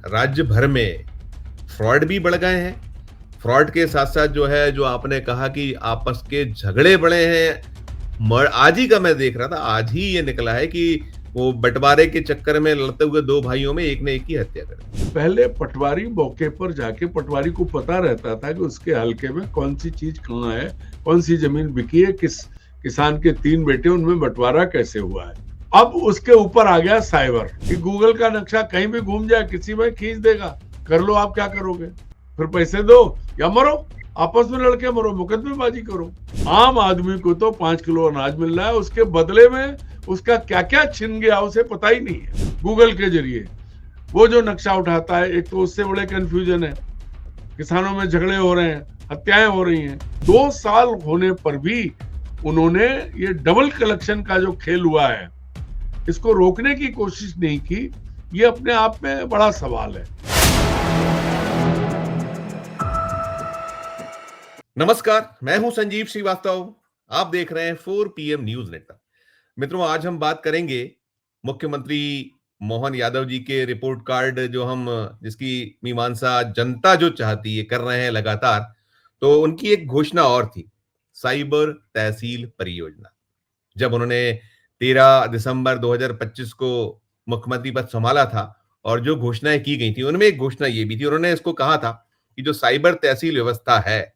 राज्य भर में फ्रॉड भी बढ़ गए हैं। फ्रॉड के साथ-साथ जो है, जो आपने कहा कि आपस के झगड़े बढ़े हैं। आज ही का मैं देख रहा था, आज ही ये निकला है कि वो बँटवारे के चक्कर में लड़ते हुए 2 भाइयों में एक ने एक की हत्या कर दी। पहले पटवारी मौके पर जाके पटवारी को पता रहता था कि उसके हलके में कौन सी चीज कहाँ है, कौन सी जमीन बिकी है, किस किसान के 3 बेटे, उनमें बंटवारा कैसे हुआ है। अब उसके ऊपर आ गया साइबर कि गूगल का नक्शा कहीं भी घूम जाए, किसी में खींच देगा, कर लो, आप क्या करोगे, फिर पैसे दो या मरो, आपस में लड़के मरो, मुकदमेबाजी करो। आम आदमी को तो 5 किलो अनाज मिल रहा है, उसके बदले में उसका क्या क्या छिन गया उसे पता ही नहीं है। गूगल के जरिए वो जो नक्शा उठाता है, एक तो उससे बड़े कंफ्यूजन है, किसानों में झगड़े हो रहे हैं, हत्याएं हो रही हैं। 2 साल होने पर भी उन्होंने ये डबल कलेक्शन का जो खेल हुआ है, इसको रोकने की कोशिश नहीं की। ये अपने आप में बड़ा सवाल है। नमस्कार, मैं हूं संजीव श्रीवास्तव। आप देख रहे हैं 4 पीएम न्यूज़ नेटवर्क। मित्रों, आज हम बात करेंगे मुख्यमंत्री मोहन यादव जी के रिपोर्ट कार्ड, जो हम जिसकी मीमांसा जनता जो चाहती है कर रहे हैं लगातार। तो उनकी एक घोषणा और थी, साइबर तहसील परियोजना। जब उन्होंने 13 दिसंबर 2025 को मुख्यमंत्री पद संभाला था और जो घोषणाएं की गई थी, उनमें एक घोषणा ये भी थी, उन्होंने इसको कहा था कि जो साइबर तहसील व्यवस्था है,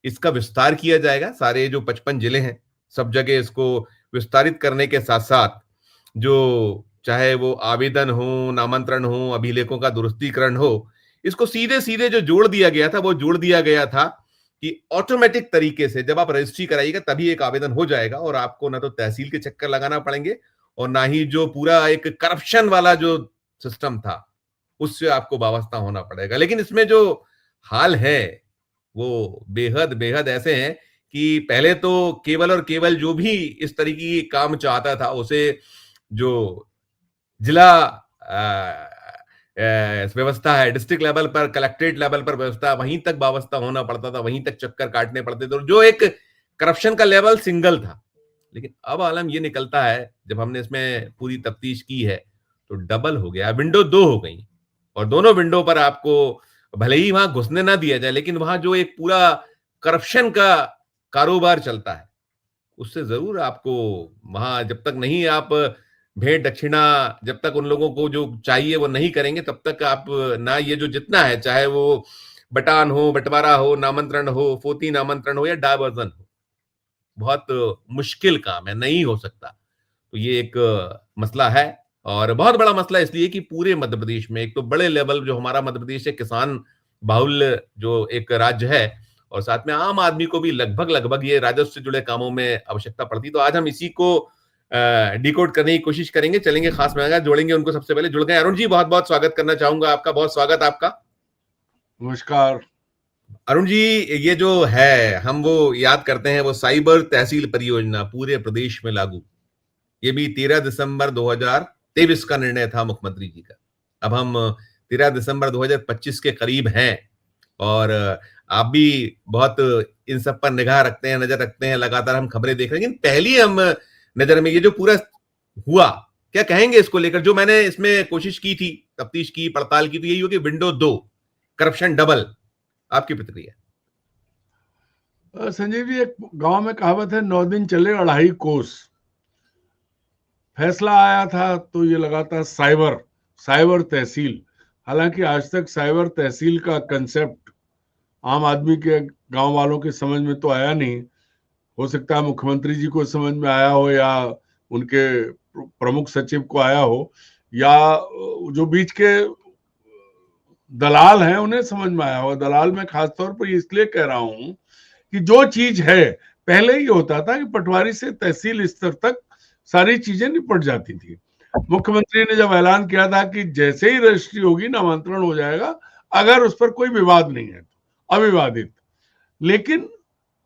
इसका विस्तार किया जाएगा। सारे जो 55 जिले हैं, सब जगह इसको विस्तारित करने के साथ-साथ, जो चाहे वो आवेदन हो, नामांतरण हो, अभिलेखों का दुरुस्तीकरण हो, इसको सीधे-सीधे जो जोड़ दिया गया था, वो जोड़ दिया गया था कि ऑटोमेटिक तरीके से जब आप रजिस्ट्री कराइएगा तभी एक आवेदन हो जाएगा और आपको ना तो तहसील के चक्कर लगाना पड़ेंगे और ना ही जो पूरा एक करप्शन वाला जो सिस्टम था, उससे आपको वाबस्ता होना पड़ेगा। लेकिन इसमें जो हाल है, वो बेहद ऐसे हैं कि पहले तो केवल और केवल जो भी इस तरीके की काम चाहता था, उसे जो जिला व्यवस्था है, डिस्ट्रिक्ट लेवल पर, कलेक्ट्रेट लेवल पर व्यवस्था, वहीं तक वाबस्ता होना पड़ता था, वहीं तक चक्कर काटने पड़ते थे, और जो एक करप्शन का लेवल सिंगल था। लेकिन अब आलम ये निकलता है, जब हमने इसमें पूरी तफ्तीश की है, तो डबल हो गया, विंडो 2 हो गई और दोनों विंडो पर आपको भले ही वहां घुसने ना दिया जाए, लेकिन वहां जो एक पूरा करप्शन का कारोबार चलता है, उससे जरूर आपको वहां, जब तक नहीं आप भेंट दक्षिणा, जब तक उन लोगों को जो चाहिए वो नहीं करेंगे, तब तक आप ना ये जो जितना है, चाहे वो बटान हो, बंटवारा हो, नामांतरण हो, फोर्ती नामांतरण हो या डायवर्जन हो, बहुत मुश्किल काम है, नहीं हो सकता। तो ये एक मसला है और बहुत बड़ा मसला इसलिए कि पूरे मध्य प्रदेश में एक तो बड़े लेवल, जो हमारा मध्य प्रदेश है, किसान बाहुल्य जो एक राज्य है, और साथ में आम आदमी को भी लगभग ये राजस्व से जुड़े कामों में आवश्यकता पड़ती है। तो आज हम इसी को डिकोड करने की कोशिश करेंगे, चलेंगे खास मेहमान जोड़ेंगे उनको। सबसे पहले जुड़ गए अरुण जी, बहुत बहुत स्वागत करना चाहूंगा आपका, बहुत स्वागत आपका। नमस्कार। अरुण जी, ये जो है, हम वो याद करते हैं, वो साइबर तहसील परियोजना पूरे प्रदेश में लागू, ये भी 13 दिसंबर 2023 का निर्णय था मुख्यमंत्री जी का। अब हम 13 दिसंबर 2025 के करीब हैं और आप भी बहुत इन सब पर निगाह रखते हैं, नजर रखते हैं, लगातार हम खबरें देख रहे हैं। लेकिन पहली हम नजर में ये जो पूरा हुआ, क्या कहेंगे इसको लेकर? जो मैंने इसमें कोशिश की थी, तफ्तीश की, पड़ताल की, तो यही हो कि विंडो 2, करप्शन डबल। आपकी प्रतिक्रिया? संजीव जी, एक गांव में कहावत है, 9 दिन चले अढ़ाई कोस। फैसला आया था तो ये लगा था साइबर साइबर तहसील। हालांकि आज तक साइबर तहसील का कंसेप्ट आम आदमी के, गांव वालों के समझ में तो आया नहीं। हो सकता है मुख्यमंत्री जी को समझ में आया हो, या उनके प्रमुख सचिव को आया हो, या जो बीच के दलाल हैं उन्हें समझ में आया हो। दलाल में खासतौर पर इसलिए कह रहा हूं कि जो चीज है, पहले ही होता था कि पटवारी से तहसील स्तर तक सारी चीजें निपट जाती थी। मुख्यमंत्री ने जब ऐलान किया था कि जैसे ही रजिस्ट्री होगी नामांतरण हो जाएगा, अगर उस पर कोई विवाद नहीं है तो अविवादित। लेकिन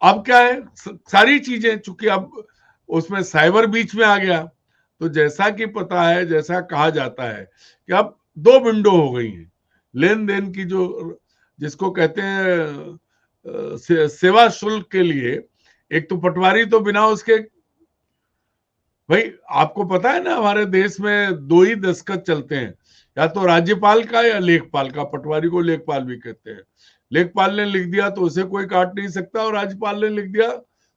अब क्या है, सारी चीजें, चूंकि अब उसमें साइबर बीच में आ गया, तो जैसा कि पता है, जैसा कहा जाता है कि अब 2 विंडो हो गई हैं लेन देन की, जो जिसको कहते हैं सेवा शुल्क के लिए। एक तो पटवारी तो बिना उसके, भाई आपको पता है ना, हमारे देश में 2 ही दस्तखत चलते हैं, या तो राज्यपाल का या लेखपाल का। पटवारी को लेखपाल भी कहते हैं। लेखपाल ने लिख दिया तो उसे कोई काट नहीं सकता, और राज्यपाल ने लिख दिया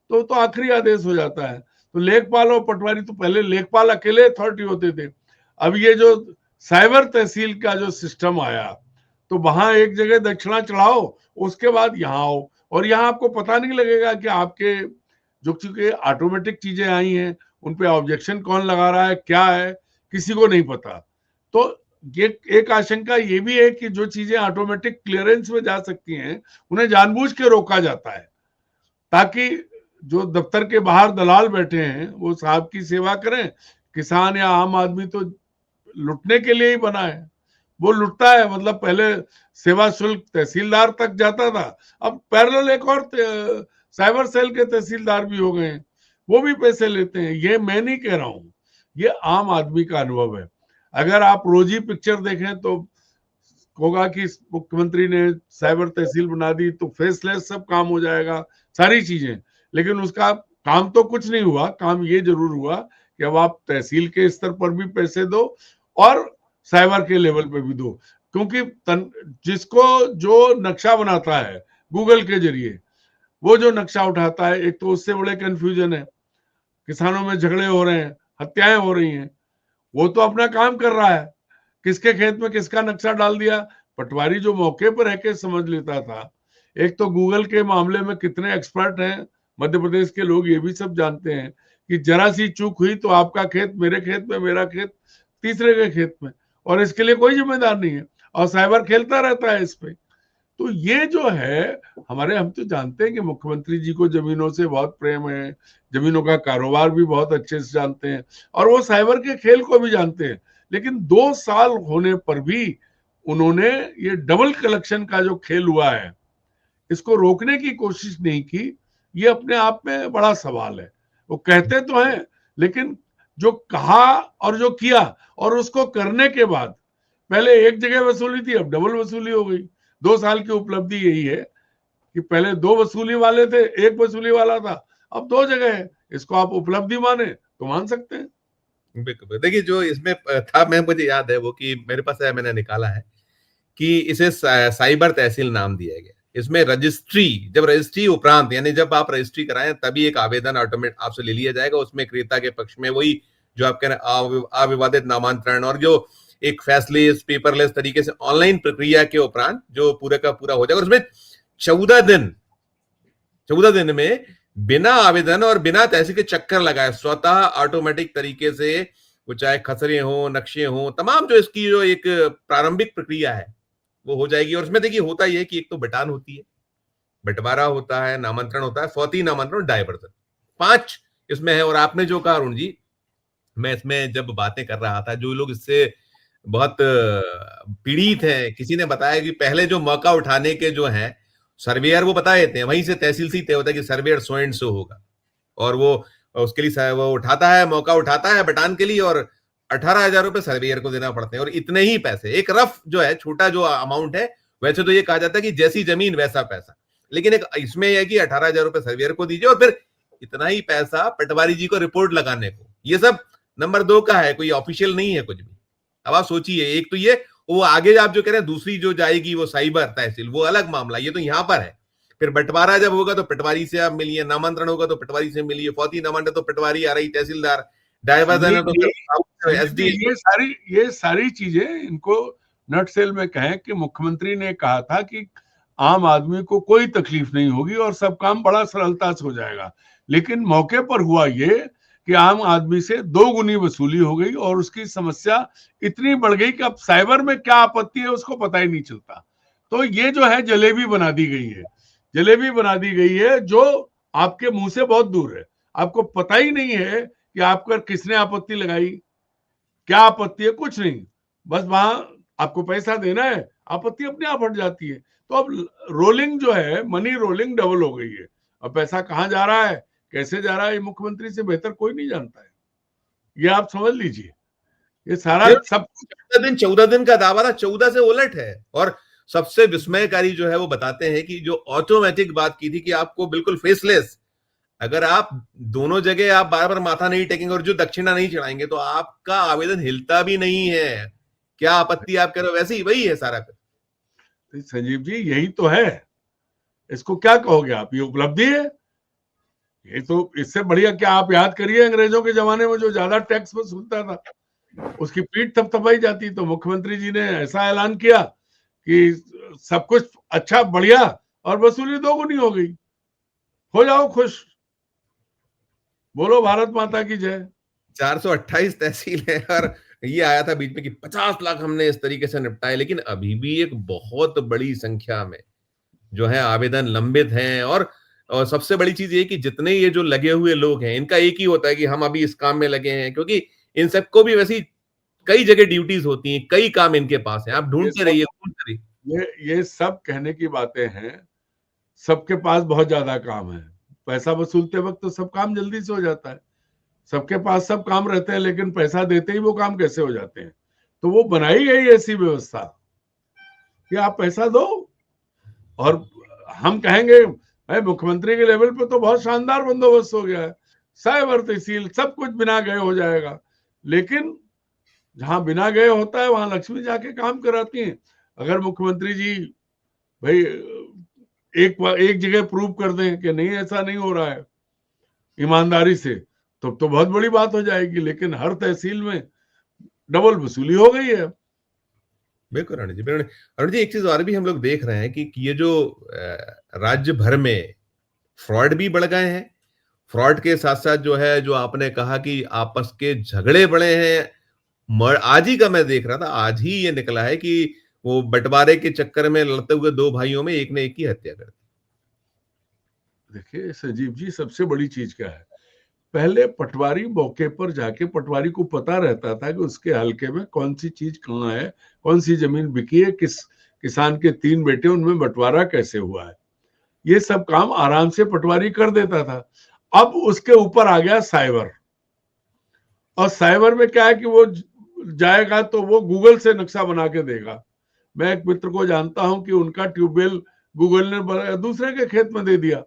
तो आखिरी आदेश हो जाता है। तो लेखपाल और पटवारी, तो पहले लेखपाल अकेले अथॉरिटी होते थे। अब ये जो साइबर तहसील का जो सिस्टम आया, तो वहां एक जगह दक्षिणा चढ़ाओ, उसके बाद यहाँ आओ, और यहाँ आपको पता नहीं लगेगा कि आपके जो, चूंकि ऑटोमेटिक चीजें आई हैं, उन पे ऑब्जेक्शन कौन लगा रहा है, क्या है, किसी को नहीं पता। तो ये एक आशंका ये भी है कि जो चीजें ऑटोमेटिक क्लियरेंस में जा सकती हैं, उन्हें जानबूझ के रोका जाता है, ताकि जो दफ्तर के बाहर दलाल बैठे हैं वो साहब की सेवा करें। किसान या आम आदमी तो लुटने के लिए ही बना है, वो लुटता है। मतलब पहले सेवा शुल्क तहसीलदार तक जाता था, अब पैरेलल एक और साइबर सेल के तहसीलदार भी हो गए हैं, वो भी पैसे लेते हैं। ये मैं नहीं कह रहा हूं, ये आम आदमी का अनुभव है। अगर आप रोजी पिक्चर देखें तो होगा कि मुख्यमंत्री ने साइबर तहसील बना दी तो फेसलेस सब काम हो जाएगा, सारी चीजें। लेकिन उसका काम तो कुछ नहीं हुआ। काम ये जरूर हुआ कि अब आप तहसील के स्तर पर भी पैसे दो और साइबर के लेवल पे भी दो, क्योंकि जिसको जो नक्शा बनाता है गूगल के जरिए, वो जो नक्शा उठाता है, एक तो उससे बड़े कंफ्यूजन है, किसानों में झगड़े हो रहे हैं, हत्याएं हो रही हैं, वो तो अपना काम कर रहा है। किसके खेत में किसका नक्शा डाल दिया, पटवारी जो मौके पर रह के समझ लेता था। एक तो गूगल के मामले में कितने एक्सपर्ट हैं मध्य प्रदेश के लोग, ये भी सब जानते हैं कि जरा सी चूक हुई तो आपका खेत मेरे खेत में, मेरा खेत तीसरे के खेत में, और इसके लिए कोई जिम्मेदार नहीं है, और साइबर खेलता रहता है इस पे। तो ये जो है हमारे, हम तो जानते हैं कि मुख्यमंत्री जी को जमीनों से बहुत प्रेम है, जमीनों का कारोबार भी बहुत अच्छे से जानते हैं, और वो साइबर के खेल को भी जानते हैं। लेकिन 2 साल होने पर भी उन्होंने ये डबल कलेक्शन का जो खेल हुआ है, इसको रोकने की कोशिश नहीं की। ये अपने आप में बड़ा सवाल है। वो कहते तो हैं, लेकिन जो कहा और जो किया, और उसको करने के बाद, पहले एक जगह वसूली थी, अब डबल वसूली हो गई। 2 साल की उपलब्धि यही है कि पहले 2 वसूली वाले थे, एक वसूली वाला था, अब 2 जगह है। इसको आप उपलब्धि माने तो मान सकते हैं। बिल्कुल। देखिए, जो इसमें था, मैं मुझे याद है वो, कि मेरे पास है, मैंने निकाला है कि इसे साइबर तहसील नाम दिया गया। इसमें रजिस्ट्री, जब रजिस्ट्री उपरांत, यानी जब आप रजिस्ट्री कराएं तभी एक आवेदन ऑटोमेट आपसे ले लिया जाएगा। उसमें क्रेता के पक्ष में वही जो आप कह रहे हैं अविवादित नामांतरण, और जो एक फैसलेस पेपरलेस तरीके से ऑनलाइन प्रक्रिया के उपरांत जो पूरा का पूरा हो जाएगा। और उसमें 14 दिन में बिना आवेदन और बिना तहसील के चक्कर लगाए स्वतः ऑटोमेटिक तरीके से, वो चाहे खसरे हो, नक्शे हो, तमाम जो इसकी जो एक प्रारंभिक प्रक्रिया है वो हो जाएगी। और उसमें देखिए होता ही है कि एक तो बटान होती है, बंटवारा होता है, नामांतरण होता है, फौती नामांतरण, डायवर्सन, 5 इसमें है। और आपने जो कहा अरुण जी, मैं इसमें जब बातें कर रहा था, जो लोग इससे बहुत पीड़ित हैं, किसी ने बताया कि पहले जो मौका उठाने के जो हैं सर्वेयर, वो बता देते हैं, वहीं से तहसील से तय होता है कि सर्वेयर सो एंड सो होगा, और वो उसके लिए वो उठाता है, मौका उठाता है बटान के लिए, और 18,000 रुपए सर्वेयर को देना पड़ते हैं। और इतने ही पैसे, एक रफ जो है छोटा जो अमाउंट है, वैसे तो ये कहा जाता है कि जैसी जमीन वैसा पैसा, लेकिन एक इसमें यह है कि 18,000 रुपए सर्वेयर को दीजिए और फिर इतना ही पैसा पटवारी जी को रिपोर्ट लगाने को। ये सब नंबर 2 का है, कोई ऑफिशियल नहीं है कुछ भी। अब आप सोचिए, एक तो ये, वो आगे आप जो कह रहे हैं दूसरी जो जाएगी वो साइबर तहसील, वो अलग मामला, ये तो यहां पर है। फिर बंटवारा जब होगा तो पटवारी से आप मिलिए, नामांतरण होगा तो पटवारी से मिलिए, फौती नामांतरण तो पटवारी आ रही, तहसीलदार, डायवर्सन है तो फिर एसडीएम। ये सारी चीजें, इनको नट सेल में कहें कि मुख्यमंत्री ने कहा था कि आम आदमी को कोई तकलीफ नहीं होगी और सब काम बड़ा सरलता से हो जाएगा। लेकिन मौके पर हुआ ये कि आम आदमी से 2 गुनी वसूली हो गई, और उसकी समस्या इतनी बढ़ गई कि अब साइबर में क्या आपत्ति है उसको पता ही नहीं चलता। तो ये जो है जलेबी बना दी गई है, जलेबी बना दी गई है जो आपके मुंह से बहुत दूर है। आपको पता ही नहीं है कि आपका किसने आपत्ति लगाई, क्या आपत्ति है, कुछ नहीं। बस वहां आपको पैसा देना है, आपत्ति अपने आप हट जाती है। तो अब रोलिंग जो है, मनी रोलिंग डबल हो गई है। अब पैसा कहाँ जा रहा है, कैसे जा रहा है, ये मुख्यमंत्री से बेहतर कोई नहीं जानता है। ये आप समझ लीजिए, ये सारा सब 14 दिन का दावा था, 14 से उलट है। और सबसे विस्मयकारी जो है वो बताते हैं कि जो ऑटोमेटिक बात की थी कि आपको बिल्कुल फेसलेस, अगर आप दोनों जगह आप बार बार माथा नहीं टेकेंगे और जो दक्षिणा नहीं चढ़ाएंगे तो आपका आवेदन हिलता भी नहीं है। क्या आपत्ति आप कह रहे हो, वैसे ही वही है सारा कुछ। तो संजीव जी यही तो है, इसको क्या कहोगे आप, ये उपलब्धि है। ये तो इससे बढ़िया क्या, आप याद करिए अंग्रेजों के जमाने में जो ज्यादा टैक्स वसूलता था उसकी पीठ थपथपाई जाती, तो मुख्यमंत्री जी ने ऐसा ऐलान किया कि सब कुछ अच्छा बढ़िया और वसूली दोगुनी हो गई, हो जाओ खुश, बोलो भारत माता की जय। 428 तहसील है, और ये आया था बीच में कि 50 लाख हमने इस तरीके से निपटाए, लेकिन अभी भी एक बहुत बड़ी संख्या में जो है आवेदन लंबित हैं। और सबसे बड़ी चीज ये कि जितने ये जो लगे हुए लोग हैं, इनका एक ही होता है कि हम अभी इस काम में लगे हैं, क्योंकि इन सबको भी वैसी कई जगह ड्यूटीज होती हैं, कई काम इनके पास हैं, आप ये ढूंढते सब रहिए, ढूंढते रहिए। ये सब कहने की बातें हैं, सबके पास बहुत ज्यादा काम है। पैसा वसूलते वक्त तो सब काम जल्दी से हो जाता है, सबके पास सब काम रहते हैं, लेकिन पैसा देते ही वो काम कैसे हो जाते हैं। तो वो बनाई गई ऐसी व्यवस्था कि आप पैसा दो, और हम कहेंगे भाई मुख्यमंत्री के लेवल पे तो बहुत शानदार बंदोबस्त हो गया है, साइबर तहसील सब कुछ बिना गए हो जाएगा, लेकिन जहां बिना गए होता है वहां लक्ष्मी जाके काम कराती हैं। अगर मुख्यमंत्री जी भाई एक जगह प्रूव कर दें कि नहीं ऐसा नहीं हो रहा है ईमानदारी से, तो बहुत बड़ी बात हो जाएगी, लेकिन हर तहसील में डबल वसूली हो गई है। बिल्कुल अरुण जी, बिल्कुल। अरुण जी, एक चीज और भी हम लोग देख रहे हैं कि ये जो राज्य भर में फ्रॉड भी बढ़ गए हैं, फ्रॉड के साथ साथ जो है, जो आपने कहा कि आपस के झगड़े बढ़े हैं। आज ही का मैं देख रहा था, आज ही ये निकला है कि वो बंटवारे के चक्कर में लड़ते हुए दो भाइयों में एक ने एक की हत्या कर दी। देखिए संजीव जी, सबसे बड़ी चीज क्या है, पहले पटवारी मौके पर जाके, पटवारी को पता रहता था कि उसके हलके में कौन सी चीज कहाँ है, कौन सी जमीन बिकी है, किस किसान के 3 बेटे उनमें बंटवारा कैसे हुआ है, ये सब काम आराम से पटवारी कर देता था। अब उसके ऊपर आ गया साइबर, और साइबर में क्या है कि वो जाएगा तो वो गूगल से नक्शा बना के देगा। मैं एक मित्र को जानता हूं कि उनका ट्यूबवेल गूगल ने दूसरे के खेत में दे दिया,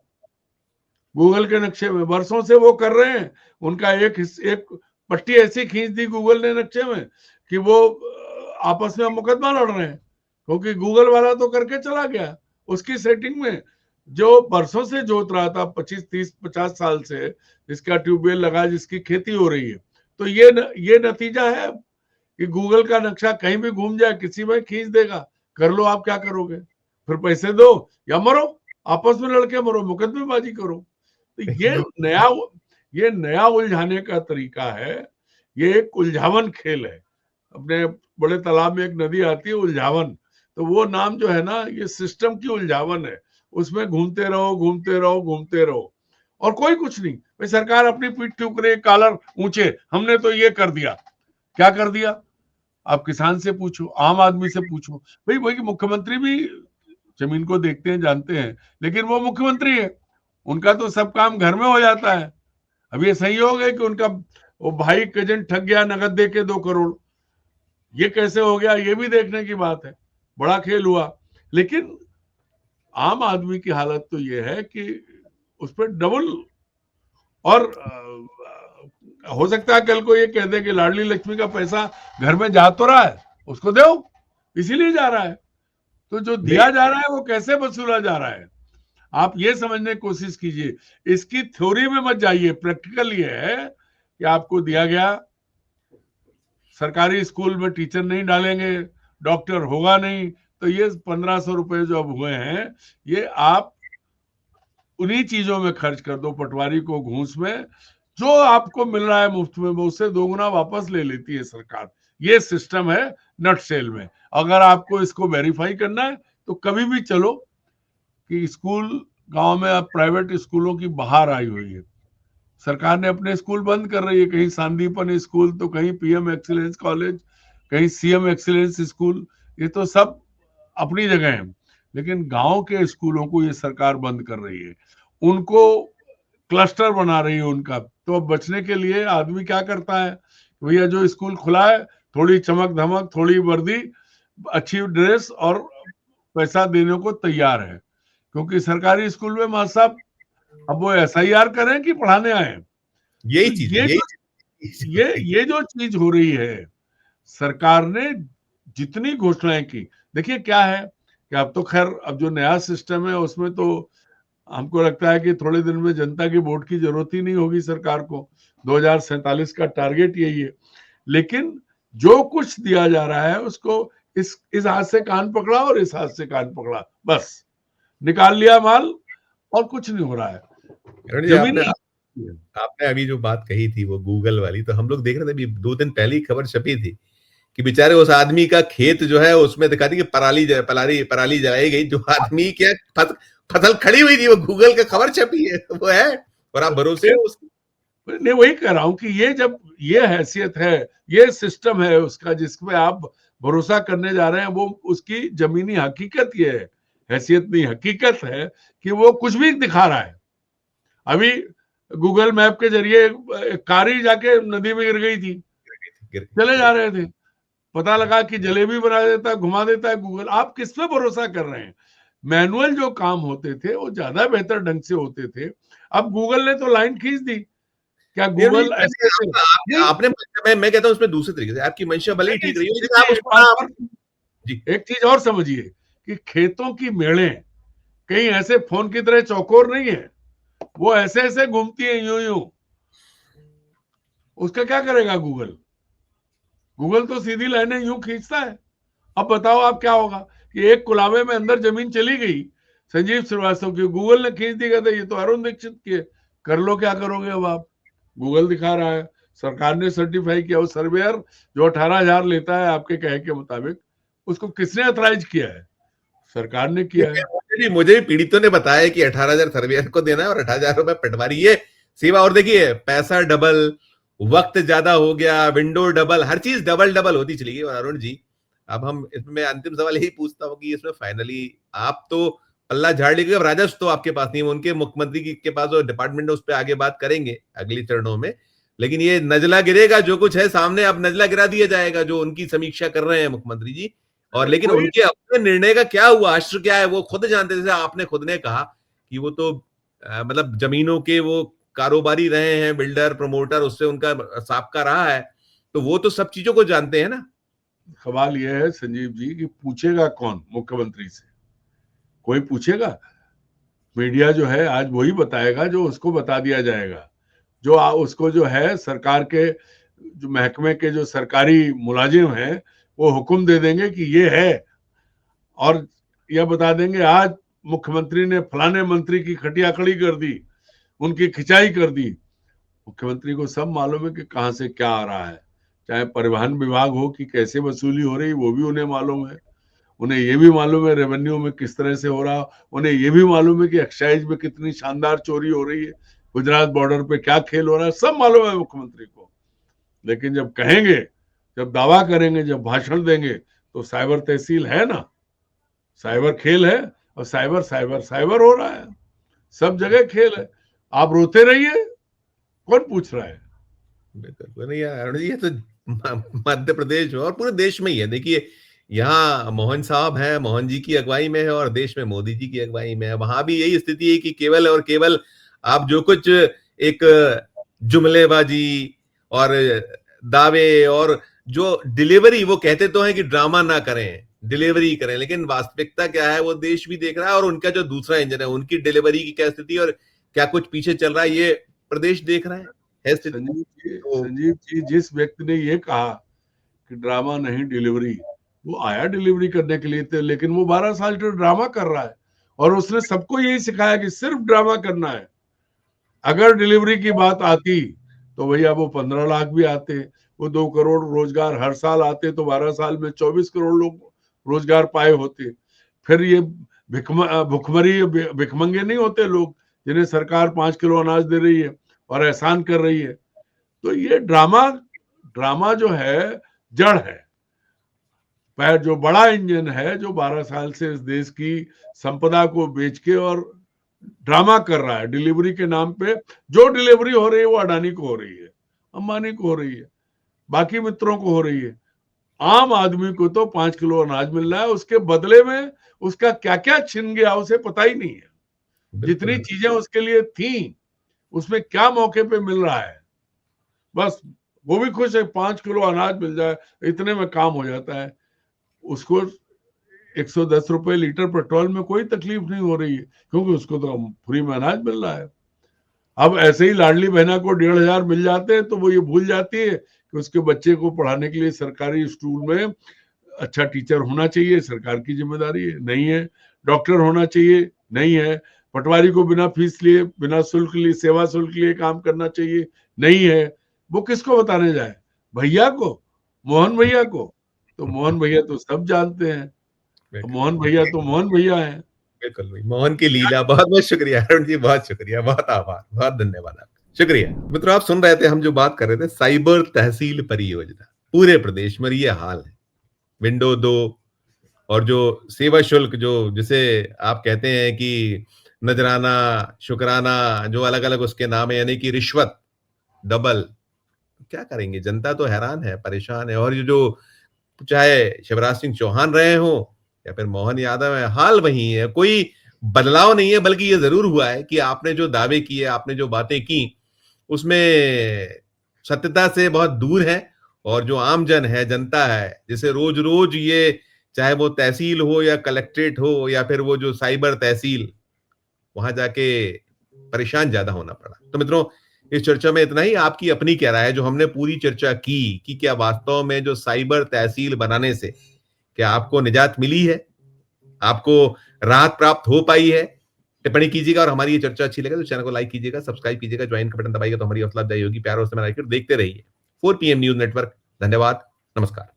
गूगल के नक्शे में, वर्षों से वो कर रहे हैं। उनका एक पट्टी ऐसी खींच दी गूगल ने नक्शे में कि वो आपस में मुकदमा लड़ रहे हैं, क्योंकि गूगल वाला तो करके चला गया उसकी सेटिंग में। जो बरसों से जोत रहा था 25 30 50 साल से, जिसका ट्यूबवेल लगा, जिसकी खेती हो रही है, तो ये नतीजा है कि गूगल का नक्शा कहीं भी घूम जाए, किसी में खींच देगा, कर लो, आप क्या करोगे, फिर पैसे दो या मरो, आपस में लड़के मरो, मुकदमेबाजी करो। तो नया ये नया उलझाने का तरीका है, ये एक उलझावन खेल है। अपने बड़े तालाब में एक नदी आती है उलझावन, तो वो नाम जो है ना, ये सिस्टम की उलझावन है, उसमें घूमते रहो घूमते रहो घूमते रहो, और कोई कुछ नहीं। भाई सरकार अपनी पीठ ठुक रही, कॉलर ऊंचे, हमने तो ये कर दिया। क्या कर दिया? आप किसान से पूछो, आम आदमी से पूछो, भाई वही मुख्यमंत्री भी जमीन को देखते हैं, जानते हैं, लेकिन वो मुख्यमंत्री है, उनका तो सब काम घर में हो जाता है। अब ये सही हो गया कि उनका वो भाई कजन ठग गया नगद दे के 2 करोड़, ये कैसे हो गया, ये भी देखने की बात है, बड़ा खेल हुआ। लेकिन आम आदमी की हालत तो ये है कि उस पर डबल, और हो सकता है कल को ये कह दे कि लाडली लक्ष्मी का पैसा घर में जा तो रहा है, उसको दो, इसीलिए जा रहा है। तो जो दिया जा रहा है वो कैसे वसूला जा रहा है, आप ये समझने की कोशिश कीजिए। इसकी थ्योरी में मत जाइए, प्रैक्टिकल ये है कि आपको दिया गया, सरकारी स्कूल में टीचर नहीं डालेंगे, डॉक्टर होगा नहीं, तो ये 1500 रुपए जो अब हुए हैं, ये आप उन्हीं चीजों में खर्च कर दो, पटवारी को घूस में, जो आपको मिल रहा है मुफ्त में, वो उससे 2 गुना वापस ले लेती है सरकार। ये सिस्टम है नट सेल में। अगर आपको इसको वेरीफाई करना है तो कभी भी चलो, कि स्कूल गांव में अब प्राइवेट स्कूलों की बहार आई हुई है, सरकार ने अपने स्कूल बंद कर रही है, कहीं सांदीपन स्कूल, तो कहीं पीएम एक्सीलेंस कॉलेज, कहीं सीएम एक्सीलेंस स्कूल, ये तो सब अपनी जगह है, लेकिन गांव के स्कूलों को ये सरकार बंद कर रही है, उनको क्लस्टर बना रही है उनका। तो अब बचने के लिए आदमी क्या करता है, भैया जो स्कूल खुला है, थोड़ी चमक धमक, थोड़ी वर्दी, अच्छी ड्रेस, और पैसा देने को तैयार है, क्योंकि सरकारी स्कूल में मास्टर साहब अब वो एसआईआर करें कि पढ़ाने आए। यही तो चीज है, यही चीज। ये जो चीज हो रही है, सरकार ने जितनी घोषणाएं की, देखिए क्या है कि अब तो खैर अब जो नया सिस्टम है उसमें तो हमको लगता है कि थोड़े दिन में जनता की वोट की जरूरत ही नहीं होगी सरकार को। 2047 का टारगेट यही है। लेकिन जो कुछ दिया जा रहा है उसको इस हाथ से कान पकड़ा और इस हाथ से कान पकड़ा, बस निकाल लिया माल और कुछ नहीं हो रहा है। अरुण जी, जमीनी आपने अभी जो बात कही थी वो गूगल वाली, तो हम लोग देख रहे थे, अभी 2 दिन पहले ही खबर छपी थी कि बेचारे उस आदमी का खेत जो है उसमें दिखा दी कि पराली जलाई गई, जो आदमी क्या फसल खड़ी हुई थी, वो गूगल का खबर छपी है, वो है, और आप भरोसे हो उसकी। नहीं, वही कह रहा हूं कि ये जब ये हैसियत है, ये सिस्टम है उसका जिसमें आप भरोसा करने जा रहे हैं, वो उसकी जमीनी हकीकत ये है, हैसियत नहीं हकीकत है कि वो कुछ भी दिखा रहा है। अभी गूगल मैप के जरिए कार ही जाके नदी में गिर गई थी, चले जा रहे थे, पता लगा कि जलेबी बना देता है, घुमा देता है गूगल। आप किस पे भरोसा कर रहे हैं? मैनुअल जो काम होते थे वो ज्यादा बेहतर ढंग से होते थे। अब गूगल ने तो लाइन खींच दी। क्या गूगल ऐसे ऐसे नहीं, आपने, मैं कहता हूं उसमें दूसरे तरीके से, आपकी मंशा भले ही नहीं, ठीक रही हो, लेकिन आप देखिए, उसको आप जी एक चीज और समझिए कि खेतों की मेड़े कहीं ऐसे फोन की तरह चौकोर नहीं है, वो ऐसे ऐसे घूमती है यूं यूं। उसका क्या करेगा गूगल? गूगल तो सीधी लाइनें यूं खींचता है। अब बताओ आप क्या होगा कि एक कुलावे में अंदर जमीन चली गई संजीव श्रीवास्तव की, गूगल ने खींच दी, कहते ये तो अरुण दीक्षित की है, कर लो क्या करोगे अब आप। गूगल दिखा रहा है, सरकार ने सर्टिफाई किया। वो सर्वेयर जो 18,000 लेता है आपके कहे के मुताबिक, उसको किसने अथराइज किया है? सरकार ने किया है। मुझे भी पीड़ितों ने बताया कि 18,000 सर्वेयर को देना है और 18,000 रुपए पटवारी, ये सेवा। और देखिए, पैसा डबल, वक्त ज्यादा हो गया, विंडो डबल, हर चीज डबल डबल होती चली गई। और अरुण जी, अब हम इसमें अंतिम सवाल यही पूछता हूँ कि इसमें फाइनली आप तो पल्ला झाड़ लेंगे, अब राजस्व तो आपके पास नहीं है, उनके मुख्यमंत्री के पास जो डिपार्टमेंट है उस पर आगे बात करेंगे अगली चरणों में। लेकिन ये नजला गिरेगा, जो कुछ है सामने अब नजला गिरा दिया जाएगा, जो उनकी समीक्षा कर रहे हैं मुख्यमंत्री जी। और लेकिन कोई उनके अपने निर्णय का क्या हुआ, अश्र क्या है, वो खुद जानते थे। जैसे आपने खुद ने कहा कि वो तो मतलब जमीनों के वो कारोबारी रहे हैं, बिल्डर प्रमोटर, उससे उनका साबका रहा है, तो वो तो सब चीजों को जानते हैं ना। सवाल यह है संजीव जी कि पूछेगा कौन मुख्यमंत्री से? कोई पूछेगा? मीडिया जो है आज वही बताएगा जो उसको बता दिया जाएगा। जो उसको जो है सरकार के जो महकमे के जो सरकारी मुलाजिम हैं वो हुक्म दे देंगे कि ये है, और यह बता देंगे आज मुख्यमंत्री ने फलाने मंत्री की खटिया खड़ी कर दी, उनकी खिंचाई कर दी। मुख्यमंत्री को सब मालूम है कि कहां से क्या आ रहा है। चाहे परिवहन विभाग हो कि कैसे वसूली हो रही, वो भी उन्हें मालूम है। उन्हें ये भी मालूम है रेवेन्यू में किस तरह से हो रहा। उन्हें ये भी मालूम है कि एक्साइज में कितनी शानदार चोरी हो रही है, गुजरात बॉर्डर पे क्या खेल हो रहा है, सब मालूम है मुख्यमंत्री को। लेकिन जब कहेंगे, जब दावा करेंगे, जब भाषण देंगे, तो साइबर तहसील है ना, साइबर खेल है, और साइबर साइबर साइबर हो रहा है, सब जगह खेल है। आप रोते रहिए, कौन पूछ रहा है? बिल्कुल नहीं यार अरुण जी, ये तो मध्य प्रदेश में और पूरे देश में ही है। देखिए, यहाँ मोहन साहब है, मोहन जी की अगुवाई में है, और देश में मोदी जी की अगुवाई में है। वहां भी यही स्थिति है कि केवल और केवल आप जो कुछ एक जुमलेबाजी और दावे और जो डिलीवरी, वो कहते तो हैं कि ड्रामा ना करें, डिलीवरी करें, लेकिन वास्तविकता क्या है वो देश भी देख रहा है। और उनका जो दूसरा इंजन है, उनकी डिलीवरी की क्या स्थिति और क्या कुछ पीछे चल रहा है, ये प्रदेश देख रहा है स्थिति। तो संजीव जी, जिस व्यक्ति ने ये कहा कि ड्रामा नहीं डिलीवरी, वो आया डिलीवरी करने के लिए थे, लेकिन वो 12 साल से ड्रामा कर रहा है और उसने सबको यही सिखाया कि सिर्फ ड्रामा करना है। अगर डिलीवरी की बात आती तो भैया वो 15 लाख भी आते, वो 2 करोड़ रोजगार हर साल आते, तो 12 साल में 24 करोड़ लोग रोजगार पाए होते। फिर ये भुखमरी भिखमंगे नहीं होते लोग जिन्हें सरकार 5 किलो अनाज दे रही है और एहसान कर रही है। तो ये ड्रामा ड्रामा जो है जड़ है, पर जो बड़ा इंजन है, जो 12 साल से इस देश की संपदा को बेच के और ड्रामा कर रहा है डिलीवरी के नाम पे। जो डिलीवरी हो रही है वो अडानी को हो रही है, अंबानी को हो रही है, बाकी मित्रों को हो रही है। आम आदमी को तो 5 किलो अनाज मिल रहा है, उसके बदले में उसका क्या क्या छिन गया उसे पता ही नहीं है। जितनी बिल्कुल चीजें उसके लिए थी, उसमें क्या मौके पे मिल रहा है, बस वो भी खुश है 5 किलो अनाज मिल जाए, इतने में काम हो जाता है। उसको 110 रुपए लीटर पेट्रोल में कोई तकलीफ नहीं हो रही है, क्योंकि उसको तो फ्री में अनाज मिल रहा है। अब ऐसे ही लाडली बहना को 1,500 मिल जाते हैं तो वो ये भूल जाती है कि उसके बच्चे को पढ़ाने के लिए सरकारी स्कूल में अच्छा टीचर होना चाहिए, सरकार की जिम्मेदारी है, नहीं है। डॉक्टर होना चाहिए, नहीं है। पटवारी को बिना फीस लिए, बिना शुल्क लिए, सेवा शुल्क लिए काम करना चाहिए, नहीं है। वो किसको बताने जाए? भैया को, मोहन भैया को। तो मोहन भैया तो सब जानते हैं, मोहन भैया तो मोहन भैया हैं। बिल्कुल भाई, मोहन की लीला। बहुत बहुत शुक्रिया अरुण जी, बहुत शुक्रिया, बहुत आभार, बहुत धन्यवाद आपका, शुक्रिया। मित्रों, आप सुन रहे थे, हम जो बात कर रहे थे साइबर तहसील परियोजना, पूरे प्रदेश में ये हाल है। विंडो 2 और जो सेवा शुल्क, जो जिसे आप कहते हैं कि नजराना, शुक्राना, जो अलग अलग उसके नाम है, यानी कि रिश्वत डबल, क्या करेंगे? जनता तो हैरान है, परेशान है। और ये जो, चाहे शिवराज सिंह चौहान रहे हो या फिर मोहन यादव है, हाल वही है, कोई बदलाव नहीं है। बल्कि ये जरूर हुआ है कि आपने जो दावे किए, आपने जो बातें की, उसमें सत्यता से बहुत दूर है। और जो आम जन है, जनता है, जिसे रोज रोज ये, चाहे वो तहसील हो या कलेक्ट्रेट हो या फिर वो जो साइबर तहसील, वहां जाके परेशान ज्यादा होना पड़ा। तो मित्रों, इस चर्चा में इतना ही। आपकी अपनी क्या राय है? जो हमने पूरी चर्चा की कि क्या वास्तव में जो साइबर तहसील बनाने से क्या आपको निजात मिली है, आपको राहत प्राप्त हो पाई है? टिप्पणी कीजिएगा। और हमारी ये चर्चा अच्छी लगे तो चैनल को लाइक कीजिएगा, सब्सक्राइब कीजिएगा, ज्वाइन का बटन दबाइएगा तो हमारी हौसला अफजाई होगी। प्यार और से देखते रहिए 4 PM न्यूज नेटवर्क। धन्यवाद, नमस्कार।